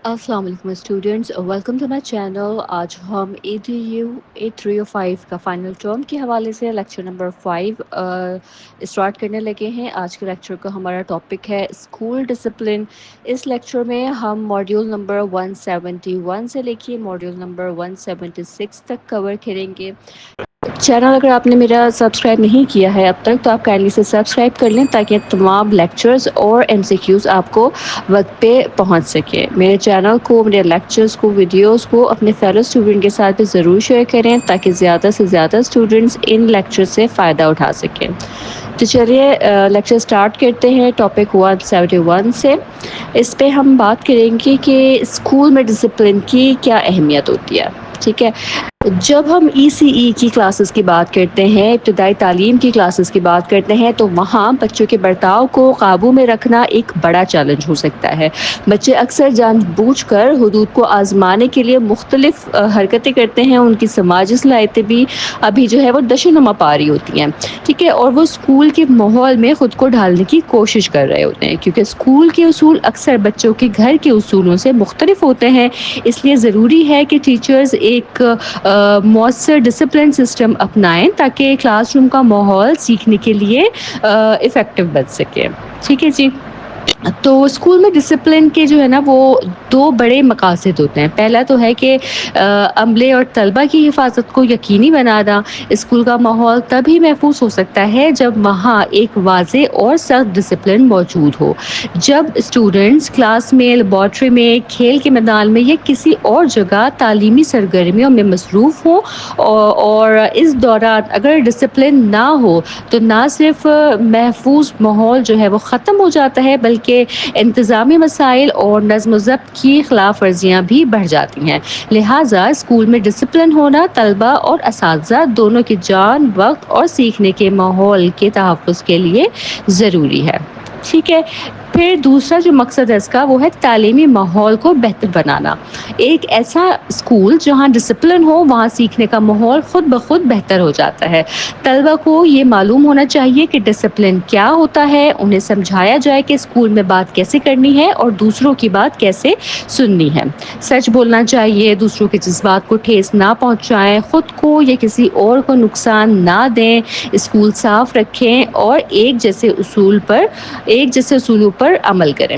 السلام علیکم students, welcome to my channel. آج ہم A305 کا فائنل ٹرم کے حوالے سے لیکچر نمبر 5 اسٹارٹ کرنے لگے ہیں۔ آج کے لیکچر کا ہمارا ٹاپک ہے اسکول ڈسپلن۔ اس لیکچر میں ہم ماڈیول نمبر 171 سے لے کے ماڈیول نمبر 176 تک کور کریں گے۔ چینل اگر آپ نے میرا سبسکرائب نہیں کیا ہے اب تک تو آپ کائنڈلی سے سبسکرائب کر لیں تاکہ تمام لیکچرز اور MCQs آپ کو وقت پہ پہنچ سکے۔ میرے چینل کو، میرے لیکچرز کو، ویڈیوز کو اپنے فیلو اسٹوڈنٹ کے ساتھ بھی ضرور شیئر کریں تاکہ زیادہ سے زیادہ اسٹوڈنٹس ان لیکچر سے فائدہ اٹھا سکیں۔ تو چلیے لیکچر سٹارٹ کرتے ہیں ٹاپک 171 سے۔ اس پہ ہم بات کریں گے کہ اسکول میں ڈسپلن کی کیا اہمیت ہوتی ہے۔ ٹھیک ہے، جب ہم ECE کی کلاسز کی بات کرتے ہیں، ابتدائی تعلیم کی کلاسز کی بات کرتے ہیں، تو وہاں بچوں کے برتاؤ کو قابو میں رکھنا ایک بڑا چیلنج ہو سکتا ہے۔ بچے اکثر جان بوجھ کر حدود کو آزمانے کے لیے مختلف حرکتیں کرتے ہیں۔ ان کی سماجی صلاحیتیں بھی ابھی جو ہے وہ نشو پا رہی ہوتی ہیں۔ ٹھیک ہے، اور وہ اسکول کے ماحول میں خود کو ڈھالنے کی کوشش کر رہے ہوتے ہیں، کیونکہ اسکول کے اصول اکثر بچوں کے گھر کے اصولوں سے مختلف ہوتے ہیں۔ اس لیے ضروری ہے کہ ٹیچرز ایک مؤثر ڈسپلن سسٹم اپنائیں تاکہ کلاس روم کا ماحول سیکھنے کے لیے افیکٹو بن سکے۔ ٹھیک ہے جی، تو اسکول میں ڈسپلن کے جو ہے نا وہ دو بڑے مقاصد ہوتے ہیں۔ پہلا تو ہے کہ عملے اور طلبہ کی حفاظت کو یقینی بنانا۔ اسکول کا ماحول تبھی محفوظ ہو سکتا ہے جب وہاں ایک واضح اور سخت ڈسپلن موجود ہو۔ جب اسٹوڈنٹس کلاس میں، لیبارٹری میں، کھیل کے میدان میں یا کسی اور جگہ تعلیمی سرگرمیوں میں مصروف ہوں اور اس دوران اگر ڈسپلن نہ ہو تو نہ صرف محفوظ ماحول جو ہے وہ ختم ہو جاتا ہے بلکہ انتظامی مسائل اور نظم و ضبط کی خلاف ورزیاں بھی بڑھ جاتی ہیں۔ لہٰذا اسکول میں ڈسپلن ہونا طلبہ اور اساتذہ دونوں کی جان، وقت اور سیکھنے کے ماحول کے تحفظ کے لیے ضروری ہے۔ ٹھیک ہے، پھر دوسرا جو مقصد ہے اس کا وہ ہے تعلیمی ماحول کو بہتر بنانا۔ ایک ایسا اسکول جہاں ڈسپلن ہو وہاں سیکھنے کا ماحول خود بخود بہتر ہو جاتا ہے۔ طلبہ کو یہ معلوم ہونا چاہیے کہ ڈسپلن کیا ہوتا ہے، انہیں سمجھایا جائے کہ اسکول میں بات کیسے کرنی ہے اور دوسروں کی بات کیسے سننی ہے۔ سچ بولنا چاہیے، دوسروں کے جذبات کو ٹھیس نہ پہنچائیں، خود کو یا کسی اور کو نقصان نہ دیں، اسکول صاف رکھیں اور ایک جیسے اصولوں پر عمل کریں۔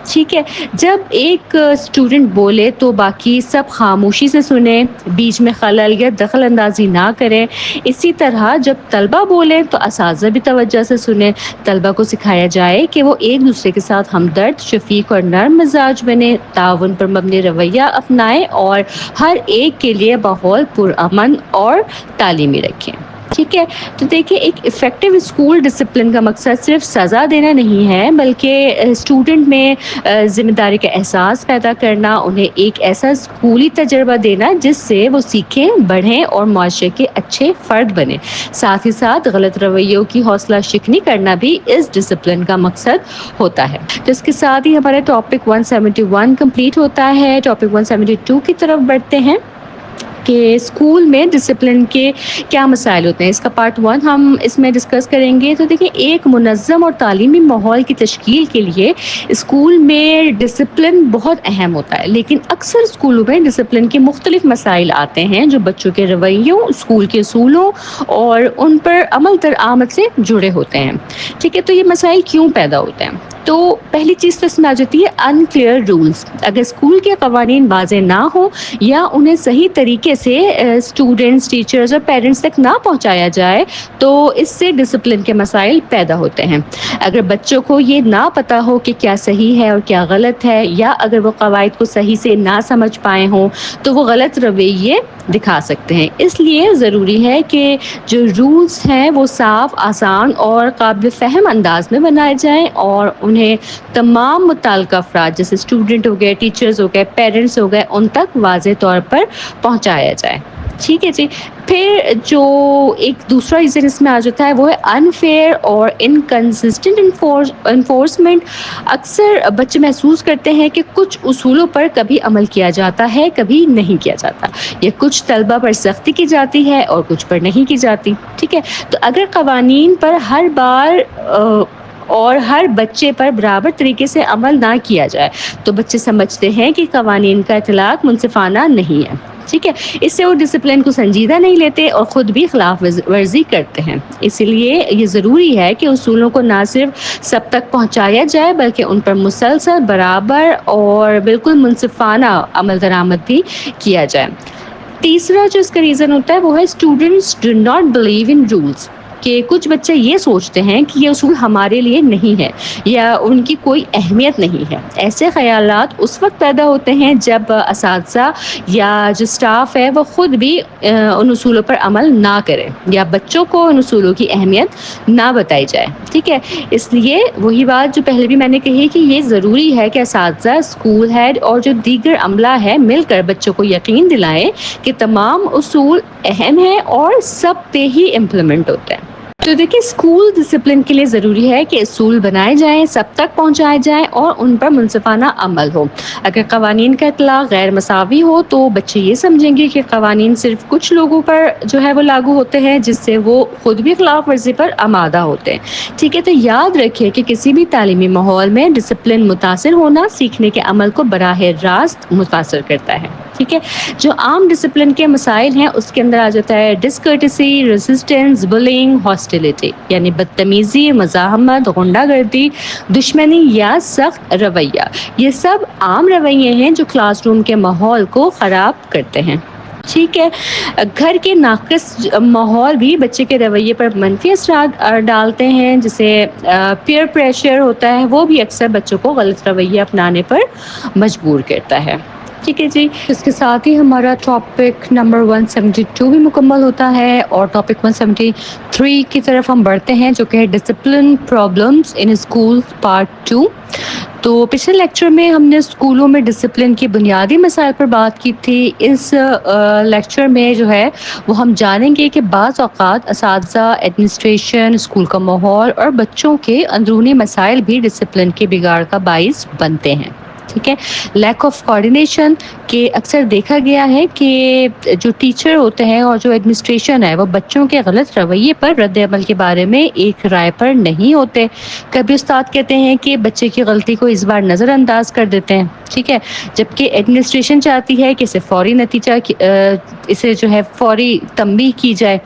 ٹھیک ہے، جب ایک اسٹوڈنٹ بولے تو باقی سب خاموشی سے سنیں، بیچ میں خلل یا دخل اندازی نہ کریں۔ اسی طرح جب طلبہ بولیں تو اساتذہ بھی توجہ سے سنیں۔ طلبہ کو سکھایا جائے کہ وہ ایک دوسرے کے ساتھ ہمدرد، شفیق اور نرم مزاج بنے، تعاون پر مبنی رویہ اپنائیں اور ہر ایک کے لیے ماحول پرامن اور تعلیمی رکھیں۔ ٹھیک ہے، تو دیکھیں ایک افیکٹو اسکول ڈسپلن کا مقصد صرف سزا دینا نہیں ہے بلکہ اسٹوڈنٹ میں ذمہ داری کا احساس پیدا کرنا، انہیں ایک ایسا اسکولی تجربہ دینا جس سے وہ سیکھیں، بڑھیں اور معاشرے کے اچھے فرد بنیں۔ ساتھ ہی ساتھ غلط رویوں کی حوصلہ شکنی کرنا بھی اس ڈسپلن کا مقصد ہوتا ہے۔ تو اس کے ساتھ ہی ہمارا ٹاپک 171 کمپلیٹ ہوتا ہے۔ ٹاپک 172 کی طرف بڑھتے ہیں کہ اسکول میں ڈسپلن کے کیا مسائل ہوتے ہیں۔ اس کا پارٹ 1 ہم اس میں ڈسکس کریں گے۔ تو دیکھیں ایک منظم اور تعلیمی ماحول کی تشکیل کے لیے اسکول میں ڈسپلن بہت اہم ہوتا ہے، لیکن اکثر اسکولوں میں ڈسپلن کے مختلف مسائل آتے ہیں جو بچوں کے رویوں، اسکول کے اصولوں اور ان پر عمل درآمد سے جڑے ہوتے ہیں۔ ٹھیک ہے، تو یہ مسائل کیوں پیدا ہوتے ہیں؟ تو پہلی چیز تو اس میں آ جاتی ہے انکلیئر رولز۔ اگر اسکول کے قوانین واضح نہ ہوں یا انہیں صحیح طریقے سے اسٹوڈنٹس، ٹیچرز اور پیرنٹس تک نہ پہنچایا جائے تو اس سے ڈسپلن کے مسائل پیدا ہوتے ہیں۔ اگر بچوں کو یہ نہ پتہ ہو کہ کیا صحیح ہے اور کیا غلط ہے، یا اگر وہ قواعد کو صحیح سے نہ سمجھ پائے ہوں تو وہ غلط رویے دکھا سکتے ہیں۔ اس لیے ضروری ہے کہ جو رولز ہیں وہ صاف، آسان اور قابل فہم انداز میں بنائے جائیں اور انہیں تمام متعلقہ افراد جیسے اسٹوڈنٹ ہو گئے، ٹیچرز ہو گئے، پیرنٹس ہو گئے، ان تک واضح طور پر پہنچایا جائے۔ ٹھیک ہے جی، پھر جو ایک دوسرا ریزن اس میں آ جاتا ہے وہ ہے انفیئر اور انکنسسٹنٹ انفورسمنٹ۔ اکثر بچے محسوس کرتے ہیں کہ کچھ اصولوں پر کبھی عمل کیا جاتا ہے، کبھی نہیں کیا جاتا، یا کچھ طلبہ پر سختی کی جاتی ہے اور کچھ پر نہیں کی جاتی۔ ٹھیک ہے، تو اگر قوانین پر ہر بار اور ہر بچے پر برابر طریقے سے عمل نہ کیا جائے تو بچے سمجھتے ہیں کہ قوانین کا اطلاق منصفانہ نہیں ہے. ٹھیک ہے، اس سے وہ ڈسپلن کو سنجیدہ نہیں لیتے اور خود بھی خلاف ورزی کرتے ہیں. اسی لیے یہ ضروری ہے کہ اصولوں کو نہ صرف سب تک پہنچایا جائے بلکہ ان پر مسلسل برابر اور بالکل منصفانہ عمل درآمد بھی کیا جائے. تیسرا جو اس کا ریزن ہوتا ہے وہ ہے students do not believe in rules, کہ کچھ بچے یہ سوچتے ہیں کہ یہ اصول ہمارے لیے نہیں ہے یا ان کی کوئی اہمیت نہیں ہے. ایسے خیالات اس وقت پیدا ہوتے ہیں جب اساتذہ یا جو اسٹاف ہے وہ خود بھی ان اصولوں پر عمل نہ کرے یا بچوں کو ان اصولوں کی اہمیت نہ بتائی جائے. ٹھیک ہے، اس لیے وہی بات جو پہلے بھی میں نے کہی کہ یہ ضروری ہے کہ اساتذہ، اسکول ہیڈ اور جو دیگر عملہ ہے مل کر بچوں کو یقین دلائیں کہ تمام اصول اہم ہیں اور سب پہ ہی امپلیمنٹ ہوتا ہے. تو دیکھیں، اسکول ڈسپلن کے لیے ضروری ہے کہ اصول بنائے جائیں، سب تک پہنچائے جائیں اور ان پر منصفانہ عمل ہو. اگر قوانین کا اطلاق غیر مساوی ہو تو بچے یہ سمجھیں گے کہ قوانین صرف کچھ لوگوں پر جو ہے وہ لاگو ہوتے ہیں، جس سے وہ خود بھی خلاف ورزی پر آمادہ ہوتے ہیں. ٹھیک ہے، تو یاد رکھیے کہ کسی بھی تعلیمی ماحول میں ڈسپلن متاثر ہونا سیکھنے کے عمل کو براہ راست متاثر کرتا ہے. ٹھیک ہے، جو عام ڈسپلن کے مسائل ہیں اس کے اندر آ جاتا ہے ڈسکرٹسی، ریزسٹنس، بلنگ، ہاسٹیلٹی یعنی بدتمیزی، مزاحمت، غنڈہ گردی، دشمنی یا سخت رویہ. یہ سب عام رویے ہیں جو کلاس روم کے ماحول کو خراب کرتے ہیں. ٹھیک ہے، گھر کے ناقص ماحول بھی بچے کے رویے پر منفی اثرات ڈالتے ہیں. جسے پیئر پریشر ہوتا ہے وہ بھی اکثر بچوں کو غلط رویہ اپنانے پر مجبور کرتا ہے. ٹھیک ہے جی، اس کے ساتھ ہی ہمارا ٹاپک نمبر 172 بھی مکمل ہوتا ہے اور ٹاپک 173 کی طرف ہم بڑھتے ہیں جو کہ ہے discipline problems in school part 2. تو پچھلے لیکچر میں ہم نے اسکولوں میں ڈسپلن کی بنیادی مسائل پر بات کی تھی. اس لیکچر میں جو ہے وہ ہم جانیں گے کہ بعض اوقات اساتذہ، ایڈمنسٹریشن، اسکول کا ماحول اور بچوں کے اندرونی مسائل بھی ڈسپلن کے بگاڑ کا باعث بنتے ہیں. ٹھیک ہے، لیک آف کوآرڈینیشن کہ اکثر دیکھا گیا ہے کہ جو ٹیچر ہوتے ہیں اور جو ایڈمنسٹریشن ہے وہ بچوں کے غلط رویے پر رد عمل کے بارے میں ایک رائے پر نہیں ہوتے. کبھی استاد کہتے ہیں کہ بچے کی غلطی کو اس بار نظر انداز کر دیتے ہیں. ٹھیک ہے، جبکہ ایڈمنسٹریشن چاہتی ہے کہ اسے فوری نتیجہ اسے جو ہے فوری تنبیہ کی جائے.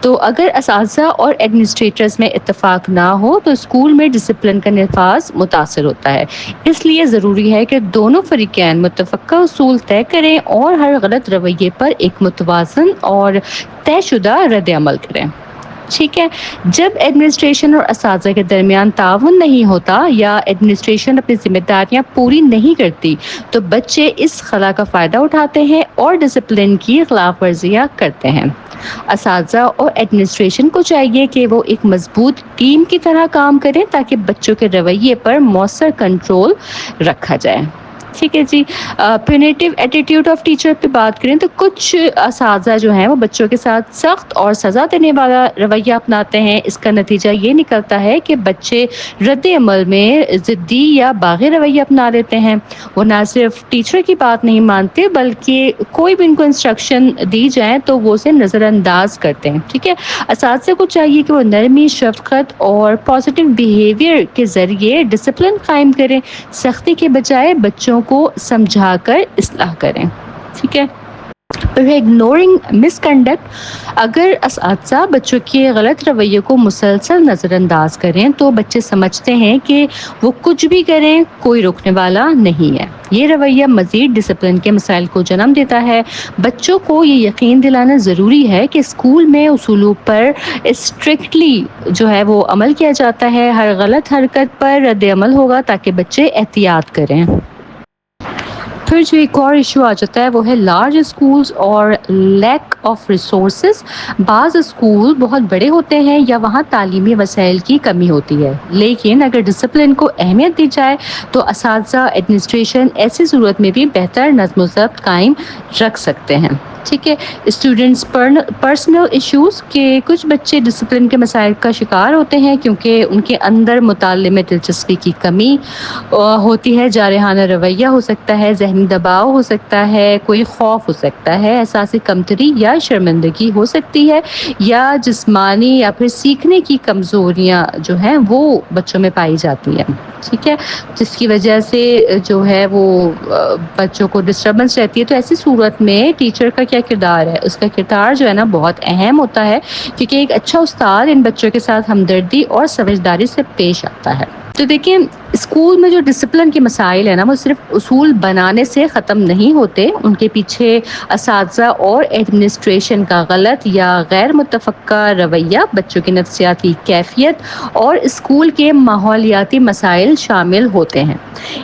تو اگر اساتذہ اور ایڈمنسٹریٹرز میں اتفاق نہ ہو تو اسکول میں ڈسپلن کا نفاذ متاثر ہوتا ہے. اس لیے ضروری ہے کہ دونوں فریقین متفقہ اصول طے کریں اور ہر غلط رویے پر ایک متوازن اور طے شدہ رد عمل کریں. ٹھیک ہے، جب ایڈمنسٹریشن اور اساتذہ کے درمیان تعاون نہیں ہوتا یا ایڈمنسٹریشن اپنی ذمہ داریاں پوری نہیں کرتی تو بچے اس خلا کا فائدہ اٹھاتے ہیں اور ڈسپلن کی خلاف ورزیاں کرتے ہیں. اساتذہ اور ایڈمنسٹریشن کو چاہیے کہ وہ ایک مضبوط ٹیم کی طرح کام کریں تاکہ بچوں کے رویے پر مؤثر کنٹرول رکھا جائے. ٹھیک ہے جی، پینیٹیو ایٹیٹیوڈ آف ٹیچر پہ بات کریں تو کچھ اساتذہ جو ہیں وہ بچوں کے ساتھ سخت اور سزا دینے والا رویہ اپناتے ہیں. اس کا نتیجہ یہ نکلتا ہے کہ بچے رد عمل میں ضدی یا باغی رویہ اپنا لیتے ہیں. وہ نہ صرف ٹیچر کی بات نہیں مانتے بلکہ کوئی بھی ان کو انسٹرکشن دی جائے تو وہ اسے نظر انداز کرتے ہیں. ٹھیک ہے، اساتذہ کو چاہیے کہ وہ نرمی، شفقت اور پازیٹیو بیہیویئر کے ذریعے ڈسپلن قائم کریں، سختی کے بجائے بچوں کو سمجھا کر اصلاح کریں. ٹھیک ہے، اگنورنگ مس کنڈکٹ اگر اساتذہ بچوں کے غلط رویے کو مسلسل نظر انداز کریں تو بچے سمجھتے ہیں کہ وہ کچھ بھی کریں کوئی روکنے والا نہیں ہے. یہ رویہ مزید ڈسپلن کے مسائل کو جنم دیتا ہے. بچوں کو یہ یقین دلانا ضروری ہے کہ اسکول میں اصولوں پر اسٹرکٹلی جو ہے وہ عمل کیا جاتا ہے. ہر غلط حرکت پر رد عمل ہوگا تاکہ بچے احتیاط کریں. پھر جو ایک اور ایشو آ جاتا ہے وہ ہے لارج اسکولز اور لیک آف ریسورسز. بعض اسکول بہت بڑے ہوتے ہیں یا وہاں تعلیمی وسائل کی کمی ہوتی ہے، لیکن اگر ڈسپلن کو اہمیت دی جائے تو اساتذہ، ایڈمنسٹریشن ایسی صورت میں بھی بہتر نظم و ضبط قائم رکھ سکتے ہیں. ٹھیک ہے. اسٹوڈنٹس پرسنل ایشوز کہ کچھ بچے ڈسپلن کے مسائل کا شکار ہوتے ہیں کیونکہ ان کے اندر مطالعے میں دلچسپی کی کمی ہوتی ہے. جارحانہ رویہ ہو سکتا ہے, ذہنی دباؤ ہو سکتا ہے, کوئی خوف ہو سکتا ہے, احساس کمتری یا شرمندگی ہو سکتی ہے, یا جسمانی یا پھر سیکھنے کی کمزوریاں جو ہیں وہ بچوں میں پائی جاتی ہیں. ٹھیک ہے, جس کی وجہ سے جو ہے وہ بچوں کو ڈسٹربنس رہتی ہے. تو ایسی صورت میں ٹیچر کا کیا کردار ہے؟ اس کا کردار جو ہے نا بہت اہم ہوتا ہے, کیونکہ ایک اچھا استاد ان بچوں کے ساتھ ہمدردی اور سمجھداری سے پیش آتا ہے. تو دیکھیں, اسکول میں جو ڈسپلن کے مسائل ہیں نا وہ صرف اصول بنانے سے ختم نہیں ہوتے. ان کے پیچھے اساتذہ اور ایڈمنسٹریشن کا غلط یا غیر متفقہ رویہ, بچوں کی نفسیاتی کیفیت اور اسکول کے ماحولیاتی مسائل شامل ہوتے ہیں.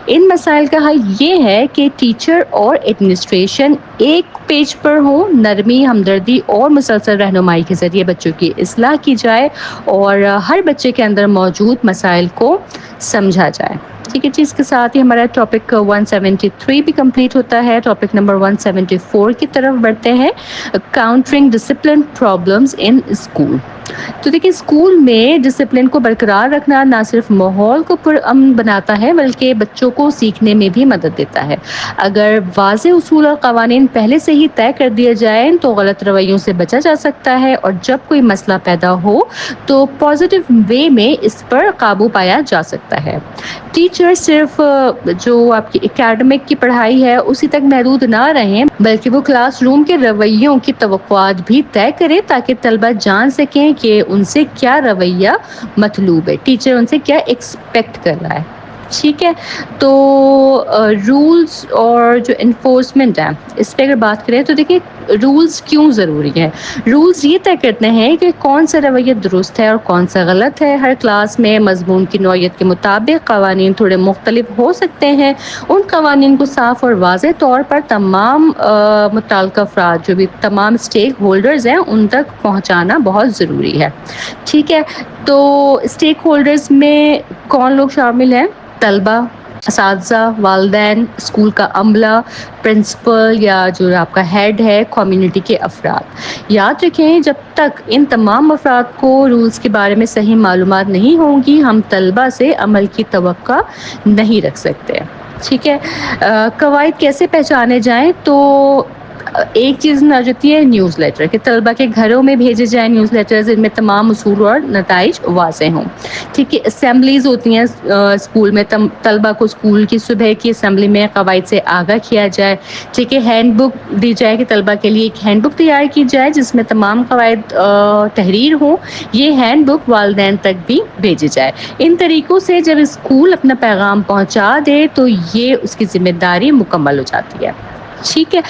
ان مسائل کا حل یہ ہے کہ ٹیچر اور ایڈمنسٹریشن ایک پیج پر ہو, نرمی, ہمدردی اور مسلسل رہنمائی کے ذریعے بچوں کی اصلاح کی جائے اور ہر بچے کے اندر موجود مسائل کو سمجھا جائے. ٹھیک ہے جی, اس کے ساتھ ہی ہمارا ٹاپک 173 بھی کمپلیٹ ہوتا ہے. ٹاپک نمبر 174 کی طرف بڑھتے ہیں, countering discipline problems in school. تو دیکھیں, اسکول میں ڈسپلن کو برقرار رکھنا نہ صرف ماحول کو پرامن بناتا ہے بلکہ بچوں کو سیکھنے میں بھی مدد دیتا ہے. اگر واضح اصول اور قوانین پہلے سے ہی طے کر دیا جائے تو غلط رویوں سے بچا جا سکتا ہے, اور جب کوئی مسئلہ پیدا ہو تو پازیٹیو وے میں اس پر قابو پایا جا سکتا ہے. ٹیچر صرف جو آپ کی اکیڈمک کی پڑھائی ہے اسی تک محدود نہ رہیں, بلکہ وہ کلاس روم کے رویوں کی توقعات بھی طے کرے تاکہ طلبہ جان سکیں کہ ان سے کیا رویہ مطلوب ہے, ٹیچر ان سے کیا ایکسپیکٹ کر رہا ہے. ٹھیک ہے, تو رولز اور جو انفورسمنٹ ہے اس پہ اگر بات کریں تو دیکھیں رولز کیوں ضروری ہے. رولز یہ طے کرتے ہیں کہ کون سا رویہ درست ہے اور کون سا غلط ہے. ہر کلاس میں مضمون کی نوعیت کے مطابق قوانین تھوڑے مختلف ہو سکتے ہیں. ان قوانین کو صاف اور واضح طور پر تمام متعلقہ افراد, جو بھی تمام اسٹیک ہولڈرز ہیں, ان تک پہنچانا بہت ضروری ہے. ٹھیک ہے, تو اسٹیک ہولڈرز میں کون لوگ شامل ہیں؟ طلبہ, اساتذہ, والدین, اسکول کا عملہ, پرنسپل یا جو آپ کا ہیڈ ہے, کمیونٹی کے افراد. یاد رکھیں, جب تک ان تمام افراد کو رولز کے بارے میں صحیح معلومات نہیں ہوں گی ہم طلبہ سے عمل کی توقع نہیں رکھ سکتے. ٹھیک ہے, قواعد کیسے پہچانے جائیں؟ تو ایک چیز نہ جاتی ہے نیوز لیٹر, کہ طلبہ کے گھروں میں بھیجے جائیں نیوز لیٹرز, ان میں تمام اصول اور نتائج واضح ہوں. ٹھیک ہے, اسمبلیز ہوتی ہیں اسکول میں, طلبہ کو اسکول کی صبح کی اسمبلی میں قواعد سے آگاہ کیا جائے. ٹھیک ہے, ہینڈ بک دی جائے کہ طلبہ کے لیے ایک ہینڈ بک تیار کی جائے جس میں تمام قواعد تحریر ہوں. یہ ہینڈ بک والدین تک بھی بھیجی جائے. ان طریقوں سے جب اسکول اپنا پیغام پہنچا دے تو یہ اس کی ذمہ داری مکمل ہو جاتی ہے. ٹھیک ہے,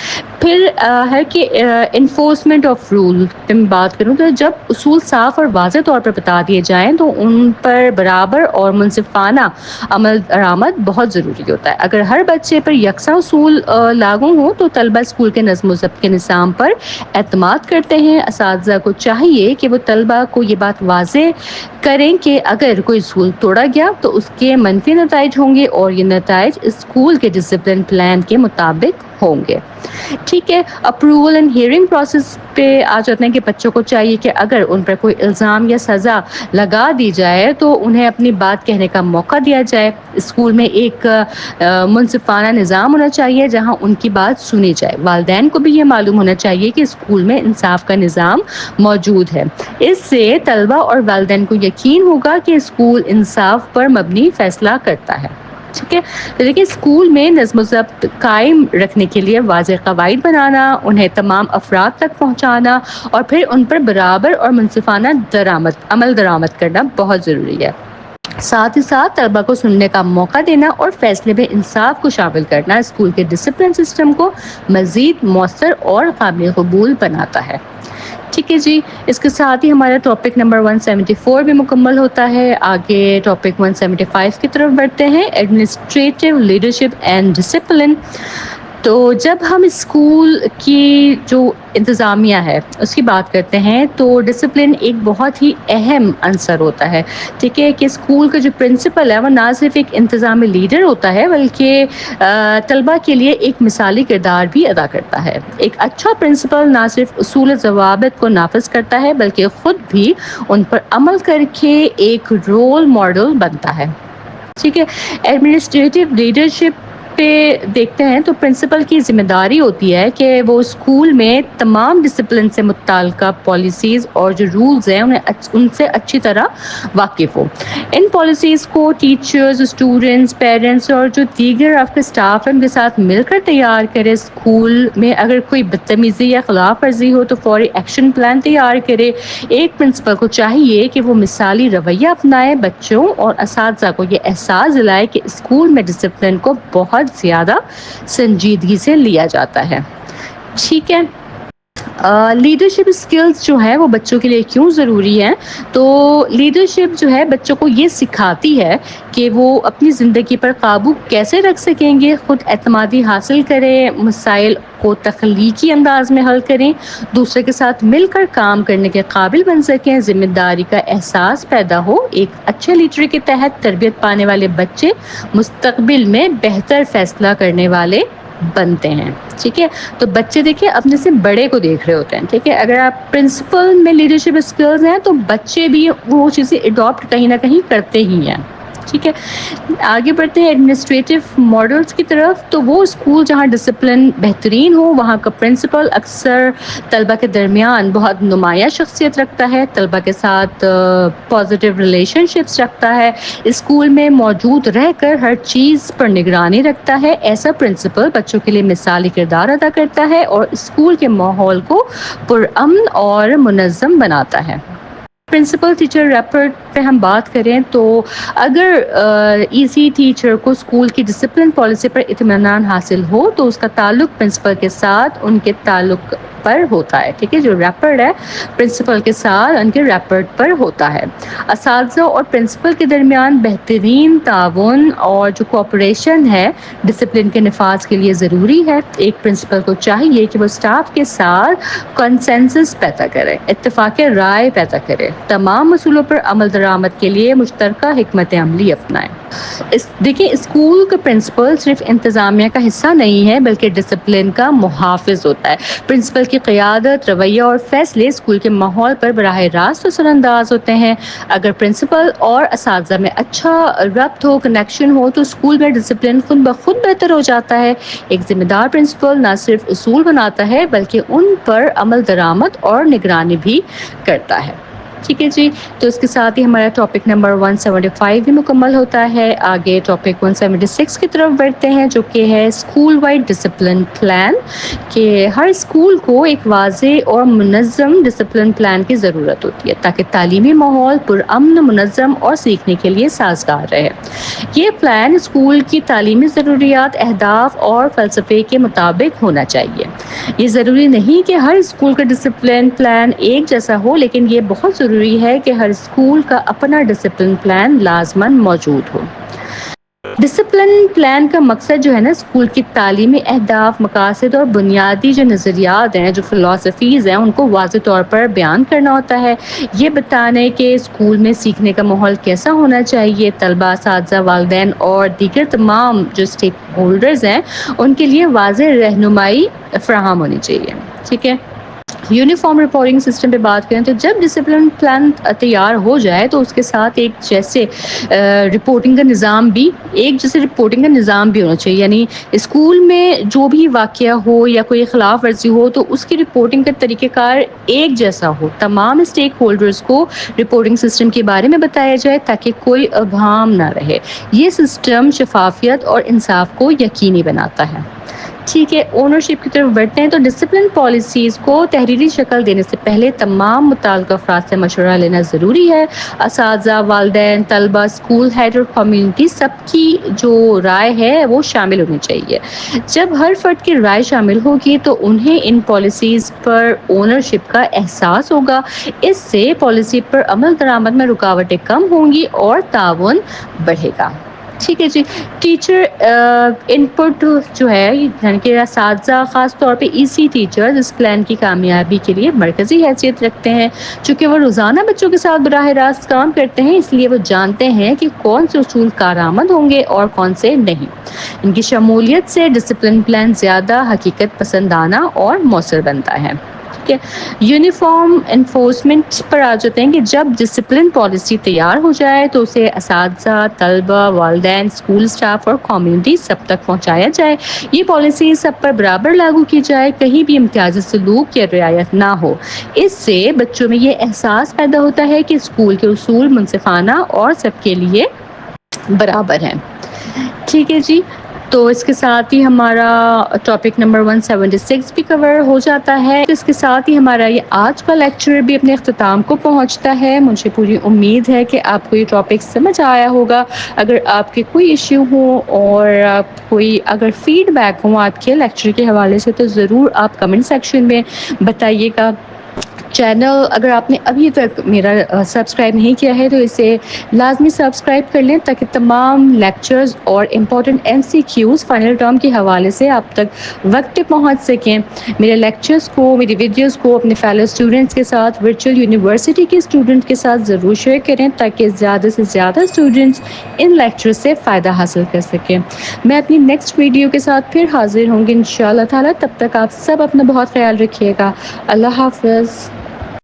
پھر ہے کہ انفورسمنٹ آف رول پہ میں بات کروں تو جب اصول صاف اور واضح طور پر بتا دیے جائیں تو ان پر برابر اور منصفانہ عمل درآمد بہت ضروری ہوتا ہے. اگر ہر بچے پر یکساں اصول لاگو ہوں تو طلبہ اسکول کے نظم و ضبط کے نظام پر اعتماد کرتے ہیں. اساتذہ کو چاہیے کہ وہ طلبہ کو یہ بات واضح کریں کہ اگر کوئی اصول توڑا گیا تو اس کے منفی نتائج ہوں گے اور یہ نتائج اسکول کے ڈسپلن پلان کے مطابق ہوں گے. ٹھیک ہے, اپروول اینڈ ہیئرنگ پروسیس پہ آ جاتے ہیں کہ بچوں کو چاہیے کہ اگر ان پر کوئی الزام یا سزا لگا دی جائے تو انہیں اپنی بات کہنے کا موقع دیا جائے. اسکول میں ایک منصفانہ نظام ہونا چاہیے جہاں ان کی بات سنی جائے. والدین کو بھی یہ معلوم ہونا چاہیے کہ اسکول میں انصاف کا نظام موجود ہے. اس سے طلبہ اور والدین کو یقین ہوگا کہ اسکول انصاف پر مبنی فیصلہ کرتا ہے. ٹھیک ہے, تو دیکھیے اسکول میں نظم و ضبط قائم رکھنے کے لیے واضح قواعد بنانا, انہیں تمام افراد تک پہنچانا اور پھر ان پر برابر اور منصفانہ عمل درآمد کرنا بہت ضروری ہے. ساتھ ہی ساتھ طلبہ کو سننے کا موقع دینا اور فیصلے میں انصاف کو شامل کرنا اسکول کے ڈسپلن سسٹم کو مزید مؤثر اور قابل قبول بناتا ہے. ٹھیک ہے جی, اس کے ساتھ ہی ہمارا ٹاپک نمبر 174 بھی مکمل ہوتا ہے. آگے ٹاپک 175 کی طرف بڑھتے ہیں, ایڈمنسٹریٹو لیڈرشپ اینڈ ڈسپلن. تو جب ہم اسکول کی جو انتظامیہ ہے اس کی بات کرتے ہیں تو ڈسپلن ایک بہت ہی اہم عنصر ہوتا ہے. ٹھیک ہے کہ اسکول کا جو پرنسپل ہے وہ نہ صرف ایک انتظامی لیڈر ہوتا ہے بلکہ طلبہ کے لیے ایک مثالی کردار بھی ادا کرتا ہے. ایک اچھا پرنسپل نہ صرف اصول و ضوابط کو نافذ کرتا ہے بلکہ خود بھی ان پر عمل کر کے ایک رول ماڈل بنتا ہے. ٹھیک ہے. ایڈمنسٹریٹو لیڈرشپ پہ دیکھتے ہیں تو پرنسپل کی ذمہ داری ہوتی ہے کہ وہ اسکول میں تمام ڈسپلن سے متعلقہ پالیسیز اور جو رولز ہیں ان سے اچھی طرح واقف ہو. ان پالیسیز کو ٹیچرز، اسٹوڈنٹس، پیرنٹس اور جو دیگر آپ کے اسٹاف ہیں ان کے ساتھ مل کر تیار کرے. اسکول میں اگر کوئی بدتمیزی یا خلاف ورزی ہو تو فوری ایکشن پلان تیار کرے. ایک پرنسپل کو چاہیے کہ وہ مثالی رویہ اپنائے، بچوں اور اساتذہ کو یہ احساس دلائے کہ اسکول میں ڈسپلن کو بہت زیادہ سنجیدگی سے لیا جاتا ہے. ٹھیک ہے. لیڈرشپ اسکلز جو ہے وہ بچوں کے لیے کیوں ضروری ہے؟ تو لیڈرشپ جو ہے بچوں کو یہ سکھاتی ہے کہ وہ اپنی زندگی پر قابو کیسے رکھ سکیں گے، خود اعتمادی حاصل کریں، مسائل کو تخلیقی انداز میں حل کریں، دوسرے کے ساتھ مل کر کام کرنے کے قابل بن سکیں، ذمہ داری کا احساس پیدا ہو. ایک اچھے لیڈر کے تحت تربیت پانے والے بچے مستقبل میں بہتر فیصلہ کرنے والے بنتے ہیں. ٹھیک ہے. تو بچے دیکھیں اپنے سے بڑے کو دیکھ رہے ہوتے ہیں. ٹھیک ہے. اگر آپ پرنسپل میں لیڈرشپ اسکلز ہیں تو بچے بھی وہ چیزیں اڈاپٹ کہیں نہ کہیں کرتے ہی ہیں. ٹھیک ہے. آگے بڑھتے ہیں ایڈمنسٹریٹو ماڈلز کی طرف. تو وہ اسکول جہاں ڈسپلن بہترین ہو وہاں کا پرنسپل اکثر طلبہ کے درمیان بہت نمایاں شخصیت رکھتا ہے، طلبہ کے ساتھ پازیٹیو ریلیشن شپس رکھتا ہے، اسکول میں موجود رہ کر ہر چیز پر نگرانی رکھتا ہے. ایسا پرنسپل بچوں کے لیے مثالی کردار ادا کرتا ہے اور اسکول کے ماحول کو پرامن اور منظم بناتا ہے. پرنسپل ٹیچر ریپورٹ پہ ہم بات کریں تو اگر ایسی ٹیچر کو اسکول کی ڈسپلن پالیسی پر اطمینان حاصل ہو تو اس کا تعلق پرنسپل کے ساتھ ان کے تعلق پر ہوتا ہے. ٹھیک ہے. جو ریپورٹ ہے پرنسپل کے ساتھ ان کے ریپورٹ پر ہوتا ہے. اساتذہ اور پرنسپل کے درمیان بہترین تعاون اور جو کوآپریشن ہے ڈسپلن کے نفاذ کے لیے ضروری ہے. ایک پرنسپل کو چاہیے کہ وہ اسٹاف کے ساتھ کنسنسس پیدا کرے، اتفاق رائے پیدا کرے، تمام اصولوں پر عمل درآمد کے لیے مشترکہ حکمت عملی اپنائیں. دیکھیں اسکول کا پرنسپل صرف انتظامیہ کا حصہ نہیں ہے بلکہ ڈسپلن کا محافظ ہوتا ہے. پرنسپل کی قیادت، رویہ اور فیصلے اسکول کے ماحول پر براہ راست اثر انداز ہوتے ہیں. اگر پرنسپل اور اساتذہ میں اچھا ربط ہو، کنیکشن ہو تو اسکول میں ڈسپلن خود بخود بہتر ہو جاتا ہے. ایک ذمہ دار پرنسپل نہ صرف اصول بناتا ہے بلکہ ان پر عمل درآمد اور نگرانی بھی کرتا ہے. ٹھیک ہے جی. تو اس کے ساتھ ہی ہمارا ٹاپک نمبر 175 بھی مکمل ہوتا ہے. آگے ٹاپک 176 کی طرف بڑھتے ہیں جو کہ ہے اسکول وائڈ ڈسپلن پلان. کہ ہر اسکول کو ایک واضح اور منظم ڈسپلن پلان کی ضرورت ہوتی ہے تاکہ تعلیمی ماحول پرامن، منظم اور سیکھنے کے لیے سازگار رہے. یہ پلان اسکول کی تعلیمی ضروریات، اہداف اور فلسفے کے مطابق ہونا چاہیے. یہ ضروری نہیں کہ ہر اسکول کا ڈسپلن پلان ایک جیسا ہو، لیکن یہ بہت ضروری ہے کہ ہر اسکول کا اپنا ڈسپلن پلان لازماً موجود ہو. ڈسپلن پلان کا مقصد جو ہے نا اسکول کی تعلیمی اہداف، مقاصد اور بنیادی جو نظریات ہیں، جو فلسفیز ہیں، ان کو واضح طور پر بیان کرنا ہوتا ہے. یہ بتانے کہ اسکول میں سیکھنے کا ماحول کیسا ہونا چاہیے، طلبہ، اساتذہ، والدین اور دیگر تمام جو اسٹیک ہولڈرز ہیں ان کے لیے واضح رہنمائی فراہم ہونی چاہیے. ٹھیک ہے. یونیفارم رپورٹنگ سسٹم پہ بات کریں تو جب ڈسپلن پلان تیار ہو جائے تو اس کے ساتھ ایک جیسے رپورٹنگ کا نظام بھی ہونا چاہیے. یعنی اسکول میں جو بھی واقعہ ہو یا کوئی خلاف ورزی ہو تو اس کی رپورٹنگ کا طریقہ کار ایک جیسا ہو. تمام اسٹیک ہولڈرز کو رپورٹنگ سسٹم کے بارے میں بتایا جائے تاکہ کوئی ابہام نہ رہے. یہ سسٹم شفافیت اور انصاف کو یقینی بناتا ہے. ٹھیک ہے. اونرشپ کی طرف بڑھتے ہیں تو ڈسپلن پالیسیز کو تحریری شکل دینے سے پہلے تمام متعلقہ افراد سے مشورہ لینا ضروری ہے. اساتذہ، والدین، طلبہ، اسکول ہیڈ اور کمیونٹی سب کی جو رائے ہے وہ شامل ہونی چاہیے. جب ہر فرد کی رائے شامل ہوگی تو انہیں ان پالیسیز پر اونرشپ کا احساس ہوگا. اس سے پالیسی پر عمل درآمد میں رکاوٹیں کم ہوں گی اور تعاون بڑھے گا. ٹھیک ہے جی. ٹیچر ان پٹ جو ہے یعنی کہ اساتذہ خاص طور پہ ایسی ٹیچر اس پلان کی کامیابی کے لیے مرکزی حیثیت رکھتے ہیں. چونکہ وہ روزانہ بچوں کے ساتھ براہ راست کام کرتے ہیں اس لیے وہ جانتے ہیں کہ کون سے اصول کارآمد ہوں گے اور کون سے نہیں. ان کی شمولیت سے ڈسپلن پلان زیادہ حقیقت پسندانہ اور مؤثر بنتا ہے. یونیفارم انفورسمنٹ پر آ جاتے ہیں کہ جب ڈسپلن پالیسی تیار ہو جائے تو اسے اساتذہ، طلبہ، والدین، اسکول اسٹاف اور کمیونٹی سب تک پہنچایا جائے. یہ پالیسی سب پر برابر لاگو کی جائے، کہیں بھی امتیازی سلوک یا رعایت نہ ہو. اس سے بچوں میں یہ احساس پیدا ہوتا ہے کہ اسکول کے اصول منصفانہ اور سب کے لیے برابر ہیں. ٹھیک ہے جی. تو اس کے ساتھ ہی ہمارا ٹاپک نمبر 176 بھی کور ہو جاتا ہے. اس کے ساتھ ہی ہمارا یہ آج کا لیکچر بھی اپنے اختتام کو پہنچتا ہے. مجھے پوری امید ہے کہ آپ کو یہ ٹاپک سمجھ آیا ہوگا. اگر آپ کے کوئی ایشو ہو اور کوئی اگر فیڈ بیک ہو آپ کے لیکچر کے حوالے سے تو ضرور آپ کمنٹ سیکشن میں بتائیے گا. چینل اگر آپ نے ابھی تک میرا سبسکرائب نہیں کیا ہے تو اسے لازمی سبسکرائب کر لیں تاکہ تمام لیکچرز اور امپورٹنٹ MCQs فائنل ٹرم کے حوالے سے آپ تک وقت پہ پہنچ سکیں. میرے لیکچرز کو، میری ویڈیوز کو اپنے فیلو اسٹوڈنٹس کے ساتھ، ورچوئل یونیورسٹی کے اسٹوڈنٹ کے ساتھ ضرور شیئر کریں تاکہ زیادہ سے زیادہ اسٹوڈنٹس ان لیکچر سے فائدہ حاصل کر سکیں. میں اپنی نیکسٹ ویڈیو کے ساتھ پھر حاضر ہوں گی انشاءاللہ تعالی. تب تک آپ سب اپنا بہت خیال رکھیے گا. اللہ حافظ.